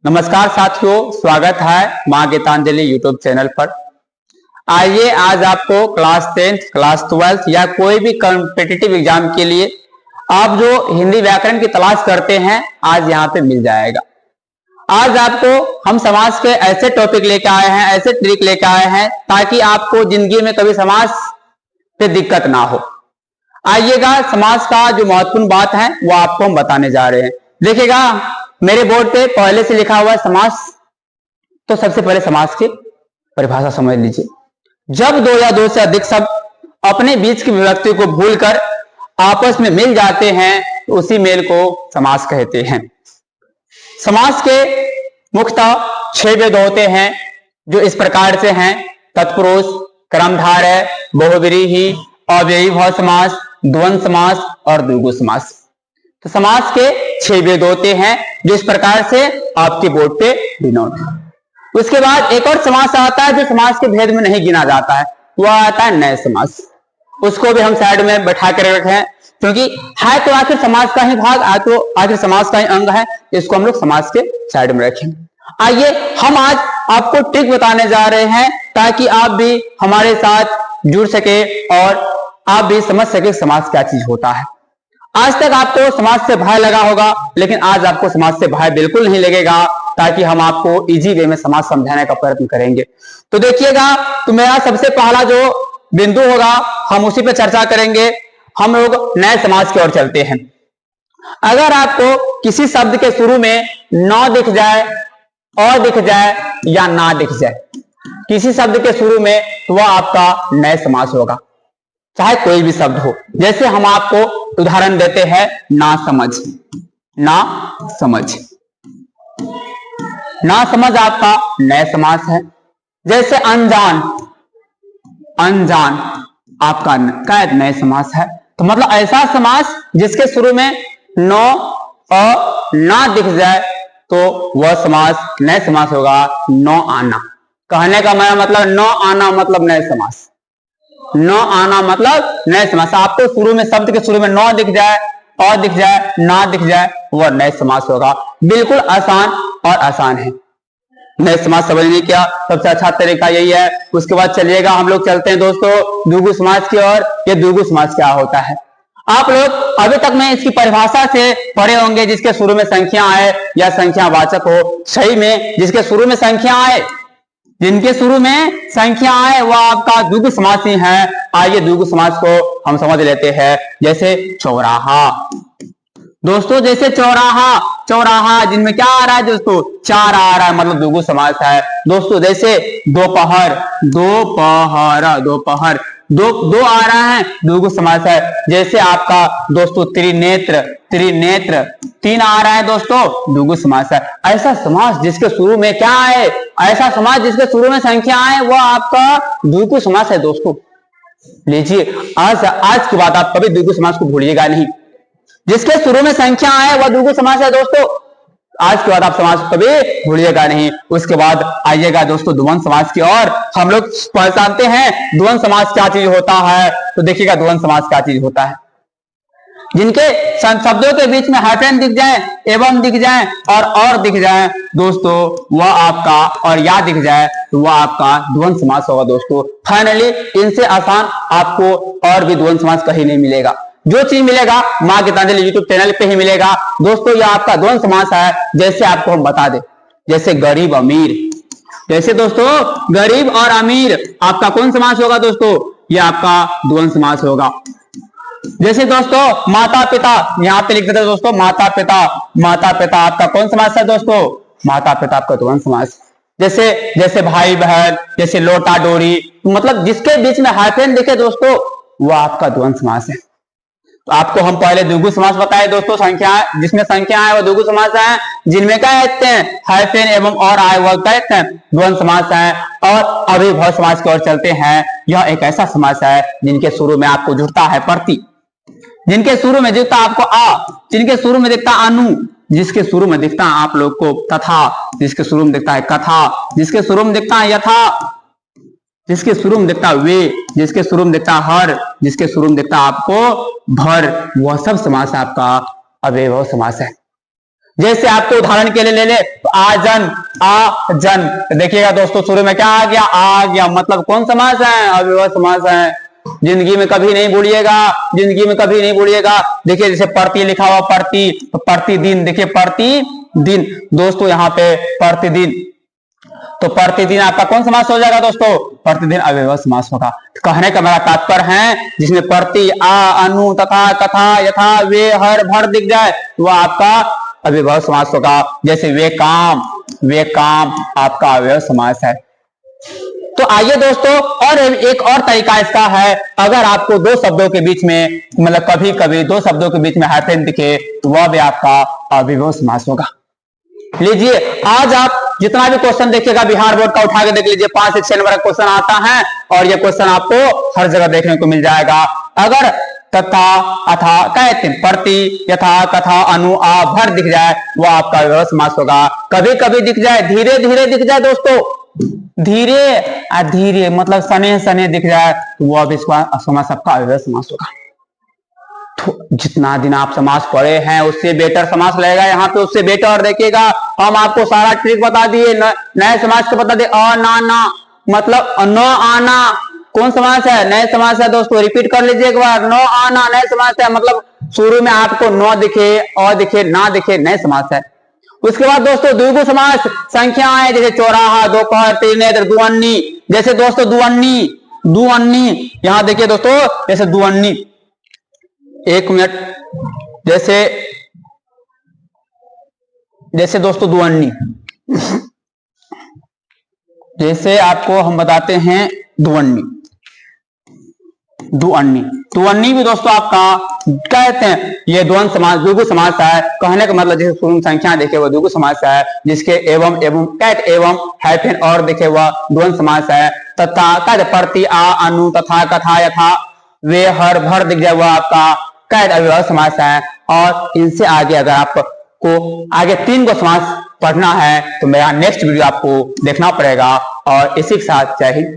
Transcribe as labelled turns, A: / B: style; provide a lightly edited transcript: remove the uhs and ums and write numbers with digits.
A: नमस्कार साथियों, स्वागत है मां गीतांजलि यूट्यूब चैनल पर। आइए आज आपको क्लास 10th, क्लास 12th या कोई भी कॉम्पिटिटिव एग्जाम के लिए आप जो हिंदी व्याकरण की तलाश करते हैं आज यहाँ पे मिल जाएगा। आज आपको हम समास के ऐसे टॉपिक लेके आए हैं, ऐसे ट्रिक लेके आए हैं ताकि आपको जिंदगी में कभी समास पे दिक्कत ना हो। आइएगा, समास का जो महत्वपूर्ण बात है वो आपको हम बताने जा रहे हैं। देखिएगा मेरे बोर्ड पे पहले से लिखा हुआ है समास। तो सबसे पहले समास की परिभाषा समझ लीजिए। जब दो या दो से अधिक शब्द अपने बीच की विभक्ति को भूलकर आपस में मिल जाते हैं तो उसी मेल को समास कहते हैं। समास के मुख्यतः 6 भेद होते हैं जो इस प्रकार से हैं: तत्पुरुष, कर्मधारय, बहुव्रीहि, अव्ययीभाव समास, द्वंद्व समास और द्विगु समास। तो समास के 6 भेद होते हैं जो इस प्रकार से आपके बोर्ड पे डिनोट है। उसके बाद एक और समास आता है जो समास के भेद में नहीं गिना जाता है, वह आता है नए समास। उसको भी हम साइड में बैठा कर रखे हैं क्योंकि है तो आखिर समास का ही भाग, है तो आखिर समास का ही अंग है, इसको हम लोग समास के साइड में रखें। आइए हम आज आपको ट्रिक बताने जा रहे हैं ताकि आप भी हमारे साथ जुड़ सके और आप भी समझ सके समास क्या चीज होता है। आज तक आपको समाज से भय लगा होगा, लेकिन आज आपको समाज से भय बिल्कुल नहीं लगेगा ताकि हम आपको इजी वे में समाज समझाने का प्रयत्न करेंगे। तो देखिएगा, तो मेरा सबसे पहला जो बिंदु होगा हम उसी पे चर्चा करेंगे। हम लोग नए समाज की ओर चलते हैं। अगर आपको किसी शब्द के शुरू में न दिख जाए, और दिख जाए या ना दिख जाए, किसी शब्द के शुरू में, तो वह आपका नए समास होगा, चाहे कोई भी शब्द हो। जैसे हम आपको उदाहरण देते हैं, ना समझ। ना समझ, ना समझ आपका नए समास है। जैसे अनजान, अनजान आपका क्या नए समास है। तो मतलब ऐसा समास जिसके शुरू में नो और ना दिख जाए तो वह समास नए समास होगा। नो आना, कहने का मेरा मतलब नो आना मतलब नए समास। न आना मतलब नए समास। आपको शुरू में शब्द के शुरू में न दिख जाए, और दिख जाए, ना दिख जाए, वह नए समास होगा। बिल्कुल आसान और आसान है नए समास समझने का सबसे अच्छा तरीका यही है। उसके बाद चलिएगा हम लोग चलते हैं दोस्तों द्विगु समास की ओर। ये द्विगु समास क्या होता है आप लोग अभी तक मैं इसकी परिभाषा से पढ़े होंगे। जिसके शुरू में संख्या आए या संख्या वाचक हो, सही में जिसके शुरू में संख्या आए, जिनके शुरू में संख्या आए वह आपका द्विगु समास ही है। आइए द्विगु समास को हम समझ लेते हैं। जैसे चौराहा दोस्तों, जैसे चौराहा, चौराहा जिनमें क्या आ रहा है दोस्तों, 4 आ रहा है, मतलब द्विगु समास है दोस्तों। जैसे दोपहर, दोपहर, दोपहर दो आ रहा है, द्विगु समास है। जैसे आपका दोस्तों त्रिनेत्र, त्रिनेत्र 3 आ रहा है दोस्तों, द्विगु समास है। ऐसा समास जिसके शुरू में क्या आए, ऐसा समास जिसके शुरू में संख्या आए, वह आपका द्विगु समास है दोस्तों। लीजिए आज की बात, आप कभी द्विगु समास को भूलिएगा नहीं। जिसके शुरू में संख्या आए वह द्विगु समास है दोस्तों। आज के बाद आप समास को कभी भूलिएगा नहीं। उसके बाद आइएगा दोस्तों द्वंद्व समास की ओर। हम लोग पहचानते हैं द्वंद्व समास क्या चीज होता है। तो देखिएगा द्वंद्व समास क्या चीज होता है। जिनके शब्दों के बीच में हाइफन दिख जाए, एवं दिख जाए और दिख जाए दोस्तों, वह आपका, और या दिख जाए तो वह आपका द्वंद्व समास होगा दोस्तों। फाइनली इनसे आसान आपको और भी द्वंद्व समास कहीं नहीं मिलेगा। जो चीज मिलेगा मां गीतांजलि यूट्यूब चैनल पे ही मिलेगा दोस्तों। यह आपका द्वंद्व समास है। जैसे आपको हम बता दें, जैसे गरीब अमीर, जैसे दोस्तों गरीब और अमीर आपका कौन समास होगा दोस्तों, यह आपका द्वंद्व समास होगा। जैसे दोस्तों माता पिता, यहाँ पे लिख देते दोस्तों माता पिता, माता पिता आपका कौन समास है दोस्तों, माता पिता आपका द्वंद्व समास। जैसे भाई बहन, जैसे लोटा डोरी, मतलब जिसके बीच में हाइफन दिखे दोस्तों वह आपका द्वंद्व समास है। तो आपको हम पहले द्विगु समास बताए दोस्तों। संख्या जिसमें संख्या है वह द्विगु समास है। जिनमें क्या कहते हैं हाइफन एवं और आए वह कहते हैं द्वंद्व समास है। और अव्ययीभाव समास की ओर चलते हैं। यह एक ऐसा समास है जिनके शुरू में आपको जुड़ता है प्रति, जिनके शुरू में दिखता आपको आ, जिनके शुरू में दिखता अनु, जिसके शुरू में दिखता आप लोग को तथा, जिसके शुरू में दिखता है कथा, जिसके शुरू में दिखता है यथा, जिसके शुरू में दिखता वे, जिसके शुरू में दिखता हर, जिसके शुरू में दिखता आपको भर, वह सब समास आपका अव्ययीभाव समास है। जैसे आपको उदाहरण के लिए ले ले तो आजन, आजन, देखिएगा दोस्तों शुरू में क्या आ गया, मतलब कौन समास है? अव्ययभाव समास है। जिंदगी में कभी नहीं भूलिएगा, जिंदगी में कभी नहीं भूलिएगा। देखिए जैसे प्रति लिखा हुआ, प्रति, तो प्रतिदिन, देखिए प्रतिदिन दोस्तों, यहाँ पे प्रतिदिन, तो प्रतिदिन आपका कौन समास हो जाएगा दोस्तों? प्रतिदिन अव्ययभाव समास होगा। तो कहने का मेरा तात्पर्य है जिसमें प्रति, आ, अनु, तथा, कथा, यथा, वे, हर, भर दिख जाए वह आपका अव्ययभाव समास होगा। जैसे वे काम आपका अव्ययभाव समास है। तो आइए दोस्तों, और एक और तरीका इसका है, अगर आपको दो शब्दों के बीच में, मतलब कभी कभी दो शब्दों के बीच में हाइफन दिखे तो वह भी आपका अव्ययभाव समास होगा। लीजिए, आज आप जितना भी क्वेश्चन देखिएगा बिहार बोर्ड का उठा के देख लीजिए, 5 से 6 नंबर का क्वेश्चन आता है और यह क्वेश्चन आपको हर जगह देखने को मिल जाएगा। अगर तथा, अथा, कहते प्रति, यथा, कथा, अनु, आ, भर दिख जाए वो आपका अव्ययभाव समास होगा। कभी कभी दिख जाए, धीरे धीरे दिख जाए दोस्तों, धीरे मतलब सने सने दिख जाए तो वो अब इसका समास आपका अव्ययभाव समास होगा। तो जितना दिन आप समास पढ़े हैं उससे बेटर समास लगेगा यहाँ पे, उससे बेटर। देखिएगा हम आपको सारा ट्रिक बता दिए, नए समास को बता दिए। अ, ना, मतलब न आना कौन समास है? नए समास है दोस्तों। रिपीट कर लीजिए एक बार, न आना नए समास है, मतलब शुरू में आपको न दिखे, अ दिखे, ना दिखे, नए समास है। उसके बाद दोस्तों द्विगु समास, संख्या है जैसे चौराहा, दोपहर, त्रिनेत्र, दुअन्नी। जैसे दोस्तों दुअन्नी, यहां देखिए दोस्तों, जैसे दुअन्नी, एक मिनट, जैसे दोस्तों दुअन्नी, जैसे आपको हम बताते हैं दुअन्नी भी दोस्तों आपका कहते हैं ये द्वंद्व समास, द्विगु समास है। कहने का मतलब जैसे पूर्ण संख्या देखे वो द्विगु समास है, जिसके एवं कैट एवं हाइफन और देखे वह द्वंद्व समास है। तथा कैट प्रति, आ, अनु, तथा, कथा, यथा, वे, हर, भर दिख जाए वह आपका कैट अव्ययभाव समास है। और इनसे आगे अगर आपको आगे 3 को समास पढ़ना है तो मेरा नेक्स्ट वीडियो आपको देखना पड़ेगा। और इसी के साथ जय हिंद।